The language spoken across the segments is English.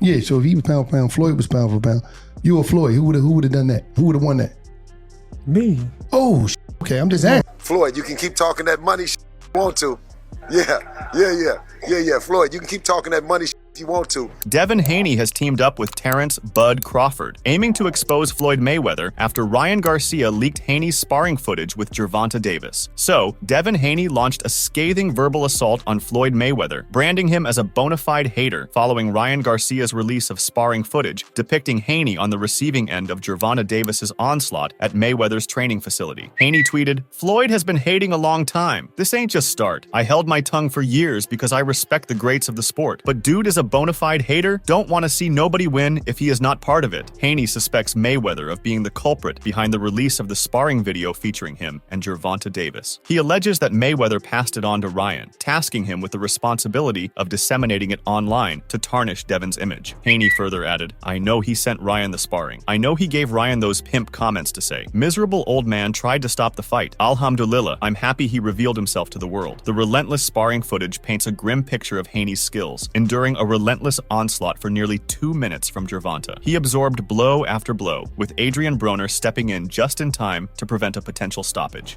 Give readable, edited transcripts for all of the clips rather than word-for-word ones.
Yeah, so if he was pound for pound, Floyd was pound for pound. You or Floyd, who would have done that? Who would have won that? Me. Oh, okay, I'm just asking. Floyd, you can keep talking that money if you want to. Yeah. Floyd, you can keep talking that money if you want to. Devin Haney has teamed up with Terence "Bud" Crawford, aiming to expose Floyd Mayweather after Ryan Garcia leaked Haney's sparring footage with Gervonta Davis. So, Devin Haney launched a scathing verbal assault on Floyd Mayweather, branding him as a bona fide hater following Ryan Garcia's release of sparring footage depicting Haney on the receiving end of Gervonta Davis's onslaught at Mayweather's training facility. Haney tweeted, "Floyd has been hating a long time. This ain't just start. I held my tongue for years because I respect the greats of the sport. But dude is a bona fide hater, don't want to see nobody win if he is not part of it." Haney suspects Mayweather of being the culprit behind the release of the sparring video featuring him and Gervonta Davis. He alleges that Mayweather passed it on to Ryan, tasking him with the responsibility of disseminating it online to tarnish Devin's image. Haney further added, "I know he sent Ryan the sparring. I know he gave Ryan those pimp comments to say. Miserable old man tried to stop the fight. Alhamdulillah, I'm happy he revealed himself to the world." The relentless sparring footage paints a grim picture of Haney's skills, enduring a relentless onslaught for nearly 2 minutes from Gervonta. He absorbed blow after blow, with Adrian Broner stepping in just in time to prevent a potential stoppage.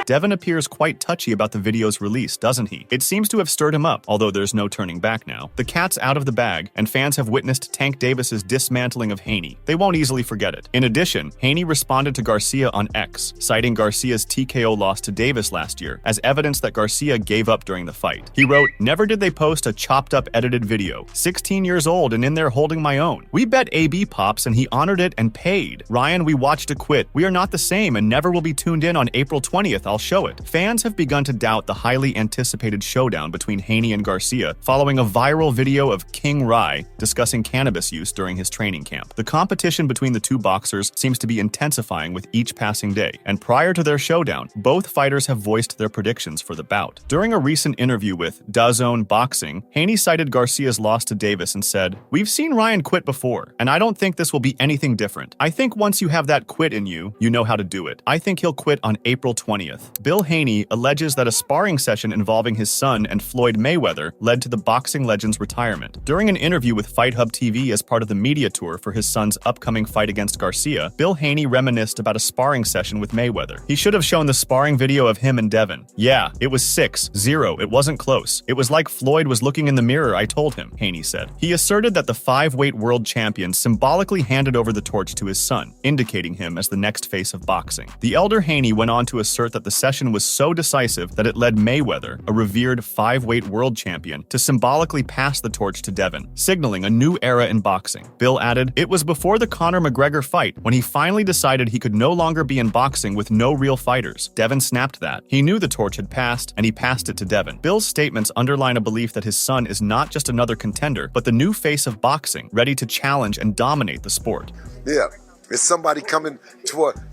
Devin appears quite touchy about the video's release, doesn't he? It seems to have stirred him up, although there's no turning back now. The cat's out of the bag, and fans have witnessed Tank Davis's dismantling of Haney. They won't easily forget it. In addition, Haney responded to Garcia on X, citing Garcia's TKO loss to Davis last year as evidence that Garcia gave up during the fight. He wrote, "Never did they post a chopped-up edited video. 16 years old and in there holding my own. We bet AB pops and he honored it and paid. Ryan, we watched it quit. We are not the same and never will be tuned in on April 20th. I'll show it." Fans have begun to doubt the highly anticipated showdown between Haney and Garcia following a viral video of King Rye discussing cannabis use during his training camp. The competition between the two boxers seems to be intensifying with each passing day, and prior to their showdown, both fighters have voiced their predictions for the bout. During a recent interview with DAZN Boxing, Haney cited Garcia's loss to Davis and said, "We've seen Ryan quit before, and I don't think this will be anything different. I think once you have that quit in you, you know how to do it. I think he'll quit on April 20th. Bill Haney alleges that a sparring session involving his son and Floyd Mayweather led to the boxing legend's retirement. During an interview with Fight Hub TV as part of the media tour for his son's upcoming fight against Garcia, Bill Haney reminisced about a sparring session with Mayweather. "He should have shown the sparring video of him and Devin. Yeah, it was 6-0. It wasn't close. It was like Floyd was looking in the mirror, I told him," Haney said. He asserted that the 5-weight world champion symbolically handed over the torch to his son, indicating him as the next face of boxing. The elder Haney went on to assert that the session was so decisive that it led Mayweather, a revered 5-weight world champion, to symbolically pass the torch to Devin, signaling a new era in boxing. Bill added, "It was before the Conor McGregor fight when he finally decided he could no longer be in boxing with no real fighters. Devin snapped that. He knew the torch had passed, and he passed it to Devin." Bill's statements underline a belief that his son is not just another contender, but the new face of boxing, ready to challenge and dominate the sport. Yeah, it's somebody coming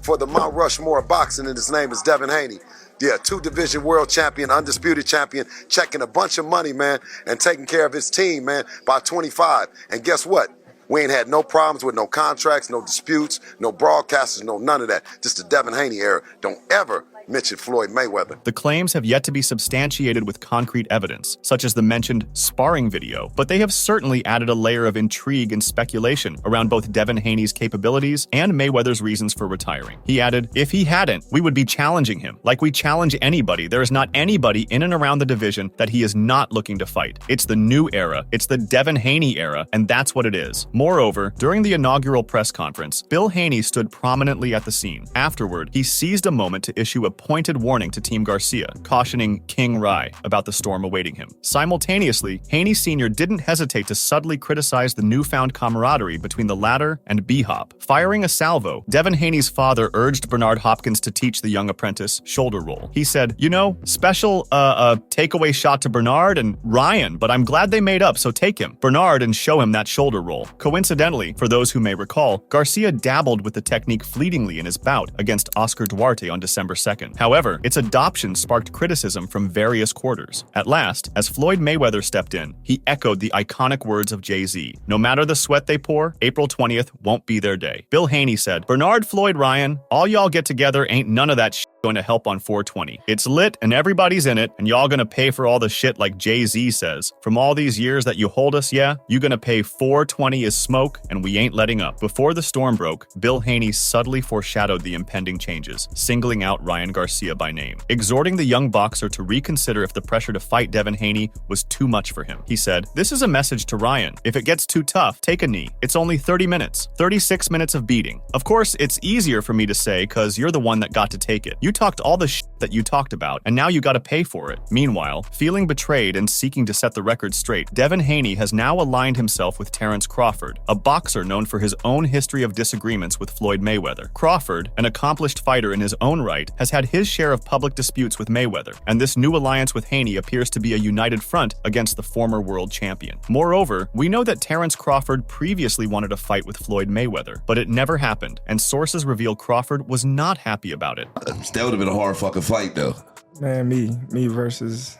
for the Mount Rushmore of boxing, and his name is Devin Haney. Yeah, 2-division world champion, undisputed champion, checking a bunch of money, man, and taking care of his team, man, by 25. And guess what? We ain't had no problems with no contracts, no disputes, no broadcasters, no none of that. Just the Devin Haney era. Don't ever mention Floyd Mayweather. The claims have yet to be substantiated with concrete evidence, such as the mentioned sparring video, but they have certainly added a layer of intrigue and speculation around both Devin Haney's capabilities and Mayweather's reasons for retiring. He added, "If he hadn't, we would be challenging him. Like we challenge anybody. There is not anybody in and around the division that he is not looking to fight. It's the new era. It's the Devin Haney era, and that's what it is." Moreover, during the inaugural press conference, Bill Haney stood prominently at the scene. Afterward, he seized a moment to issue a pointed warning to Team Garcia, cautioning King Rye about the storm awaiting him. Simultaneously, Haney Sr. didn't hesitate to subtly criticize the newfound camaraderie between the latter and B-Hop. Firing a salvo, Devin Haney's father urged Bernard Hopkins to teach the young apprentice shoulder roll. He said, "You know, special takeaway shot to Bernard and Ryan, but I'm glad they made up, so take him, Bernard, and show him that shoulder roll." Coincidentally, for those who may recall, Garcia dabbled with the technique fleetingly in his bout against Oscar Duarte on December 2nd. taken. However, its adoption sparked criticism from various quarters. At last, as Floyd Mayweather stepped in, he echoed the iconic words of Jay-Z. No matter the sweat they pour, April 20th won't be their day. Bill Haney said, "Bernard, Floyd, Ryan, all y'all get together ain't none of that shit going to help on 420. It's lit and everybody's in it, and y'all gonna pay for all the shit like Jay-Z says. From all these years that you hold us, yeah, you gonna pay 420 is smoke, and we ain't letting up." Before the storm broke, Bill Haney subtly foreshadowed the impending changes, singling out Ryan Garcia by name, exhorting the young boxer to reconsider if the pressure to fight Devin Haney was too much for him. He said, "This is a message to Ryan. If it gets too tough, take a knee. It's only 30 minutes, 36 minutes of beating. Of course, it's easier for me to say because you're the one that got to take it. You talked all the shit that you talked about, and now you gotta pay for it." Meanwhile, feeling betrayed and seeking to set the record straight, Devin Haney has now aligned himself with Terence Crawford, a boxer known for his own history of disagreements with Floyd Mayweather. Crawford, an accomplished fighter in his own right, has had his share of public disputes with Mayweather, and this new alliance with Haney appears to be a united front against the former world champion. Moreover, we know that Terence Crawford previously wanted a fight with Floyd Mayweather, but it never happened, and sources reveal Crawford was not happy about it. That would have been a hard fucking fight, though. Man, me versus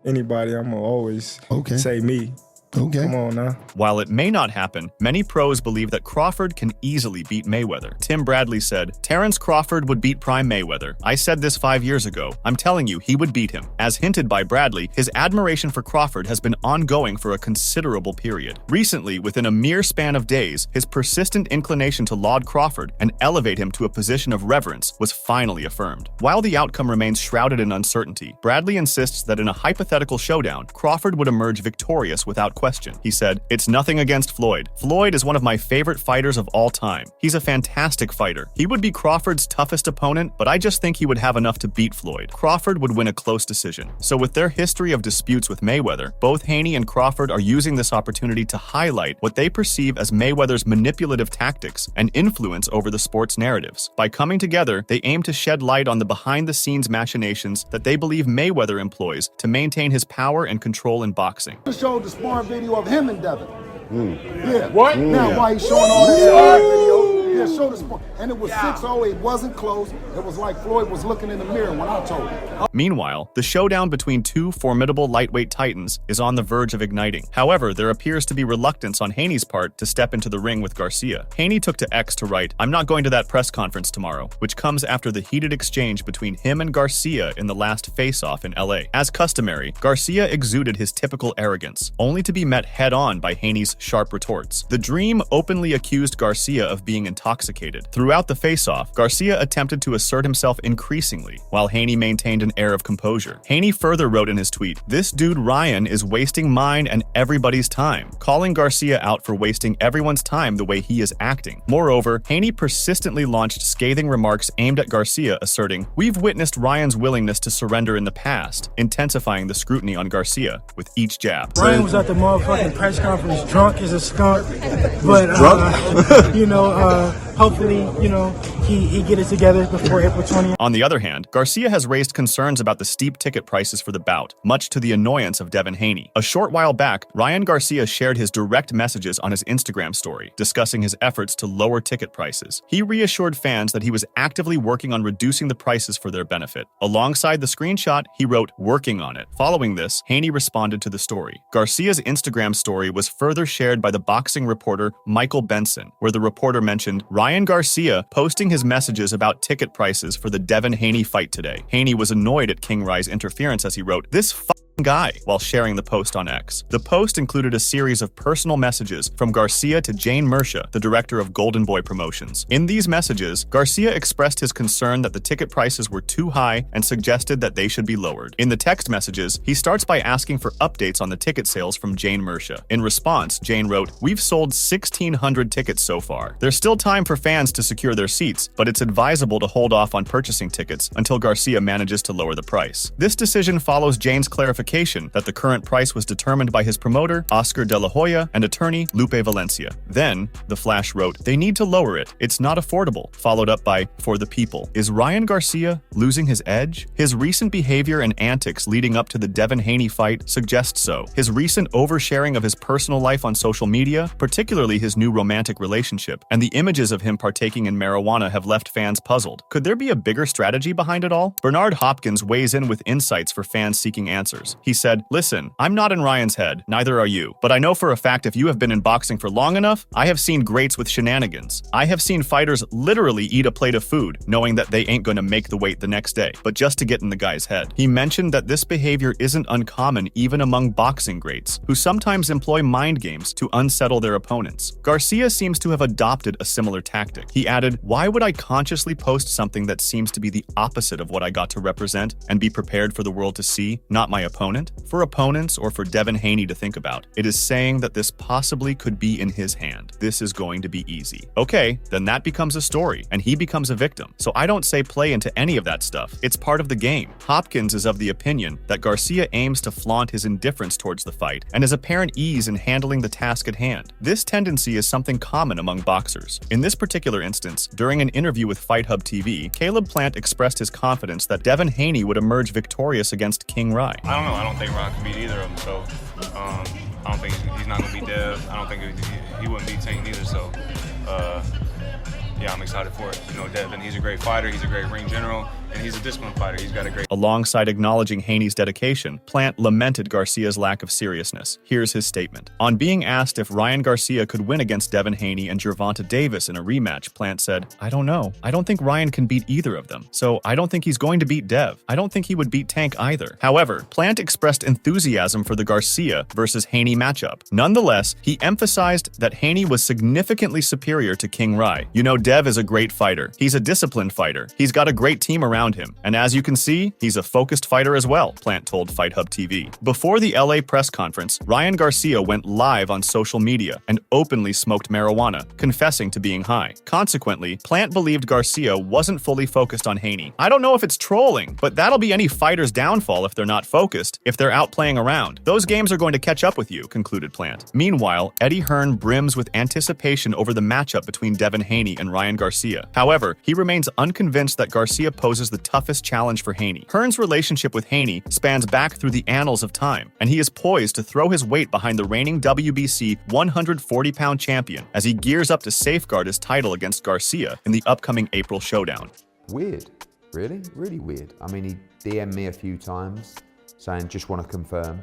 anybody, I'm gonna always say me. Okay. Come on now. While it may not happen, many pros believe that Crawford can easily beat Mayweather. Tim Bradley said, "Terence Crawford would beat Prime Mayweather. I said this 5 years ago. I'm telling you, he would beat him." As hinted by Bradley, his admiration for Crawford has been ongoing for a considerable period. Recently, within a mere span of days, his persistent inclination to laud Crawford and elevate him to a position of reverence was finally affirmed. While the outcome remains shrouded in uncertainty, Bradley insists that in a hypothetical showdown, Crawford would emerge victorious without question. He said, "It's nothing against Floyd. Floyd is one of my favorite fighters of all time. He's a fantastic fighter. He would be Crawford's toughest opponent, but I just think he would have enough to beat Floyd. Crawford would win a close decision." So with their history of disputes with Mayweather, both Haney and Crawford are using this opportunity to highlight what they perceive as Mayweather's manipulative tactics and influence over the sport's narratives. By coming together, they aim to shed light on the behind-the-scenes machinations that they believe Mayweather employs to maintain his power and control in boxing. I showed the sparring video of him and Devin. Yeah. What? Now, why he's showing all this video? Yeah, show the sparring. And it was 6-0. It wasn't close. It was like Floyd was looking in the mirror when I told him. Meanwhile, the showdown between two formidable lightweight titans is on the verge of igniting. However, there appears to be reluctance on Haney's part to step into the ring with Garcia. Haney took to X to write, "I'm not going to that press conference tomorrow," which comes after the heated exchange between him and Garcia in the last face-off in LA. As customary, Garcia exuded his typical arrogance, only to be met head-on by Haney's sharp retorts. The Dream openly accused Garcia of being intoxicated. Throughout the face-off, Garcia attempted to assert himself increasingly, while Haney maintained an air of composure. Haney further wrote in his tweet, "This dude Ryan is wasting mine and everybody's time," calling Garcia out for wasting everyone's time the way he is acting. Moreover, Haney persistently launched scathing remarks aimed at Garcia, asserting, "We've witnessed Ryan's willingness to surrender in the past," intensifying the scrutiny on Garcia with each jab. Ryan was at the motherfucking press conference drunk as a skunk, but hopefully, he get it together before April 20th. On the other hand, Garcia has raised concerns about the steep ticket prices for the bout, much to the annoyance of Devin Haney. A short while back, Ryan Garcia shared his direct messages on his Instagram story, discussing his efforts to lower ticket prices. He reassured fans that he was actively working on reducing the prices for their benefit. Alongside the screenshot, he wrote, "Working on it." Following this, Haney responded to the story. Garcia's Instagram story was further shared by the boxing reporter Michael Benson, where the reporter mentioned Ryan Garcia posting his messages about ticket prices for the Devin Haney fight today. Haney was annoyed at King Rye's interference as he wrote, "This guy," while sharing the post on X. The post included a series of personal messages from Garcia to Jane Mersha, the director of Golden Boy Promotions. In these messages, Garcia expressed his concern that the ticket prices were too high and suggested that they should be lowered. In the text messages, he starts by asking for updates on the ticket sales from Jane Mersha. In response, Jane wrote, "We've sold 1,600 tickets so far. There's still time for fans to secure their seats, but it's advisable to hold off on purchasing tickets until Garcia manages to lower the price." This decision follows Jane's clarification clarification that the current price was determined by his promoter, Oscar De La Hoya, and attorney, Lupe Valencia. Then, the Flash wrote, "They need to lower it. It's not affordable," followed up by, "For the people." Is Ryan Garcia losing his edge? His recent behavior and antics leading up to the Devin Haney fight suggest so. His recent oversharing of his personal life on social media, particularly his new romantic relationship, and the images of him partaking in marijuana have left fans puzzled. Could there be a bigger strategy behind it all? Bernard Hopkins weighs in with insights for fans seeking answers. He said, "Listen, I'm not in Ryan's head, neither are you. But I know for a fact if you have been in boxing for long enough, I have seen greats with shenanigans. I have seen fighters literally eat a plate of food, knowing that they ain't gonna make the weight the next day, but just to get in the guy's head." He mentioned that this behavior isn't uncommon even among boxing greats, who sometimes employ mind games to unsettle their opponents. Garcia seems to have adopted a similar tactic. He added, "Why would I consciously post something that seems to be the opposite of what I got to represent and be prepared for the world to see, not my opponent?" For opponents or for Devin Haney to think about, it is saying that this possibly could be in his hand. This is going to be easy. Okay, then that becomes a story, and he becomes a victim. So I don't say play into any of that stuff. It's part of the game. Hopkins is of the opinion that Garcia aims to flaunt his indifference towards the fight and his apparent ease in handling the task at hand. This tendency is something common among boxers. In this particular instance, during an interview with Fight Hub TV, Caleb Plant expressed his confidence that Devin Haney would emerge victorious against King Rai. I don't know. I don't think Ron can beat either of them. So I don't think he's not going to beat Dev. I don't think he wouldn't beat Tank either. So yeah, I'm excited for it. You know, Devin, he's a great fighter. He's a great ring general. And he's a disciplined fighter. He's got a great... Alongside acknowledging Haney's dedication, Plant lamented Garcia's lack of seriousness. Here's his statement. On being asked if Ryan Garcia could win against Devin Haney and Gervonta Davis in a rematch, Plant said, "I don't know. I don't think Ryan can beat either of them. So I don't think he's going to beat Dev. I don't think he would beat Tank either." However, Plant expressed enthusiasm for the Garcia versus Haney matchup. Nonetheless, he emphasized that Haney was significantly superior to King Rai. "You know, Dev is a great fighter. He's a disciplined fighter. He's got a great team around him. And as you can see, he's a focused fighter as well," Plant told Fight Hub TV. Before the LA press conference, Ryan Garcia went live on social media and openly smoked marijuana, confessing to being high. Consequently, Plant believed Garcia wasn't fully focused on Haney. "I don't know if it's trolling, but that'll be any fighter's downfall if they're not focused, if they're out playing around. Those games are going to catch up with you," concluded Plant. Meanwhile, Eddie Hearn brims with anticipation over the matchup between Devin Haney and Ryan Garcia. However, he remains unconvinced that Garcia poses the toughest challenge for Haney. Hearn's relationship with Haney spans back through the annals of time, and he is poised to throw his weight behind the reigning WBC 140-pound champion as he gears up to safeguard his title against Garcia in the upcoming April showdown. Weird, really, really weird. I mean, he DM'd me a few times saying, "Just want to confirm,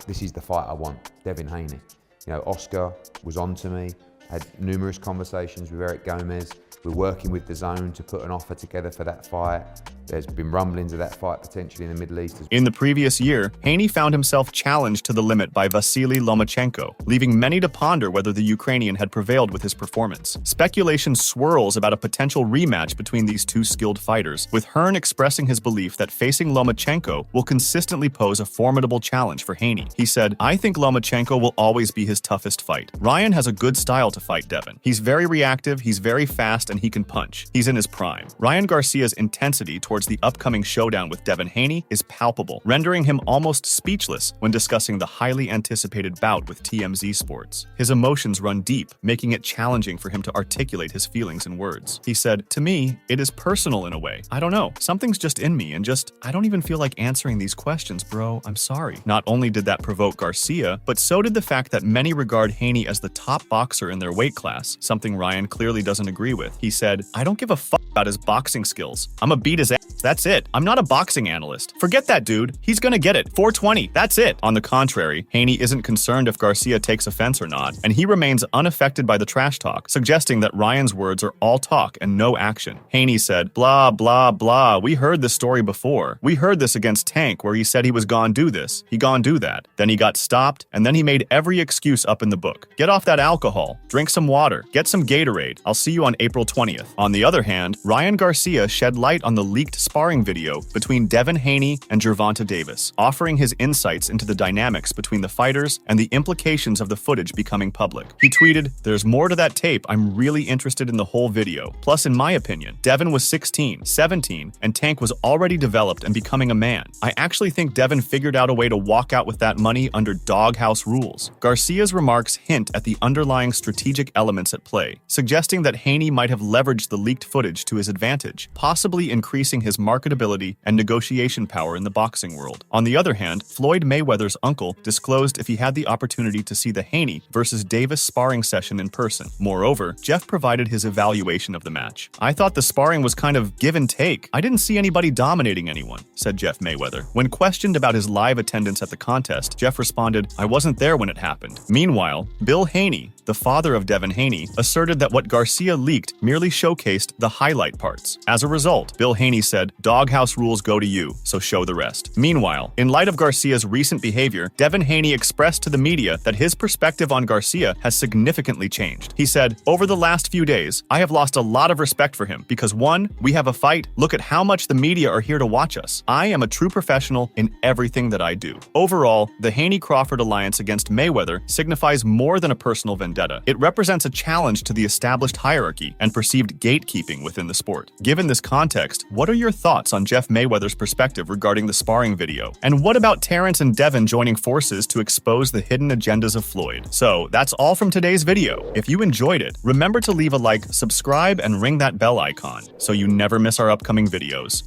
this is the fight I want, Devin Haney." You know, Oscar was on to me, had numerous conversations with Eric Gomez. We're working with the Zone to put an offer together for that fight. There's been rumblings of that fight potentially in the Middle East. In the previous year, Haney found himself challenged to the limit by Vasily Lomachenko, leaving many to ponder whether the Ukrainian had prevailed with his performance. Speculation swirls about a potential rematch between these two skilled fighters, with Hearn expressing his belief that facing Lomachenko will consistently pose a formidable challenge for Haney. He said, "I think Lomachenko will always be his toughest fight. Ryan has a good style to fight Devin. He's very reactive, he's very fast, and he can punch. He's in his prime." Ryan Garcia's intensity towards the upcoming showdown with Devin Haney is palpable, rendering him almost speechless when discussing the highly anticipated bout with TMZ Sports. His emotions run deep, making it challenging for him to articulate his feelings in words. He said, "To me, it is personal in a way. I don't know. Something's just in me and I don't even feel like answering these questions, bro. I'm sorry." Not only did that provoke Garcia, but so did the fact that many regard Haney as the top boxer in their weight class, something Ryan clearly doesn't agree with. He said, "I don't give a fuck about his boxing skills. I'ma beat his ass. That's it. I'm not a boxing analyst. Forget that dude. He's gonna get it. 420. That's it." On the contrary, Haney isn't concerned if Garcia takes offense or not, and he remains unaffected by the trash talk, suggesting that Ryan's words are all talk and no action. Haney said, "Blah, blah, blah. We heard this story before. We heard this against Tank where he said he was gone do this. He gone do that. Then he got stopped, and then he made every excuse up in the book. Get off that alcohol. Drink some water. Get some Gatorade. I'll see you on April April 20th. On the other hand, Ryan Garcia shed light on the leaked sparring video between Devin Haney and Gervonta Davis, offering his insights into the dynamics between the fighters and the implications of the footage becoming public. He tweeted, "There's more to that tape. I'm really interested in the whole video. Plus, in my opinion, Devin was 16, 17, and Tank was already developed and becoming a man. I actually think Devin figured out a way to walk out with that money under doghouse rules." Garcia's remarks hint at the underlying strategic elements at play, suggesting that Haney might have leveraged the leaked footage to his advantage, possibly increasing his marketability and negotiation power in the boxing world. On the other hand, Floyd Mayweather's uncle disclosed if he had the opportunity to see the Haney versus Davis sparring session in person. Moreover, Jeff provided his evaluation of the match. "I thought the sparring was kind of give and take. I didn't see anybody dominating anyone," said Jeff Mayweather. When questioned about his live attendance at the contest, Jeff responded, "I wasn't there when it happened." Meanwhile, Bill Haney, the father of Devin Haney, asserted that what Garcia leaked merely showcased the highlight parts. As a result, Bill Haney said, "Doghouse rules go to you, so show the rest." Meanwhile, in light of Garcia's recent behavior, Devin Haney expressed to the media that his perspective on Garcia has significantly changed. He said, "Over the last few days, I have lost a lot of respect for him because 1, we have a fight. Look at how much the media are here to watch us. I am a true professional in everything that I do." Overall, the Haney-Crawford alliance against Mayweather signifies more than a personal vendetta. It represents a challenge to the established hierarchy and perceived gatekeeping within the sport. Given this context, what are your thoughts on Jeff Mayweather's perspective regarding the sparring video? And what about Terence and Devin joining forces to expose the hidden agendas of Floyd? So that's all from today's video. If you enjoyed it, remember to leave a like, subscribe, and ring that bell icon so you never miss our upcoming videos.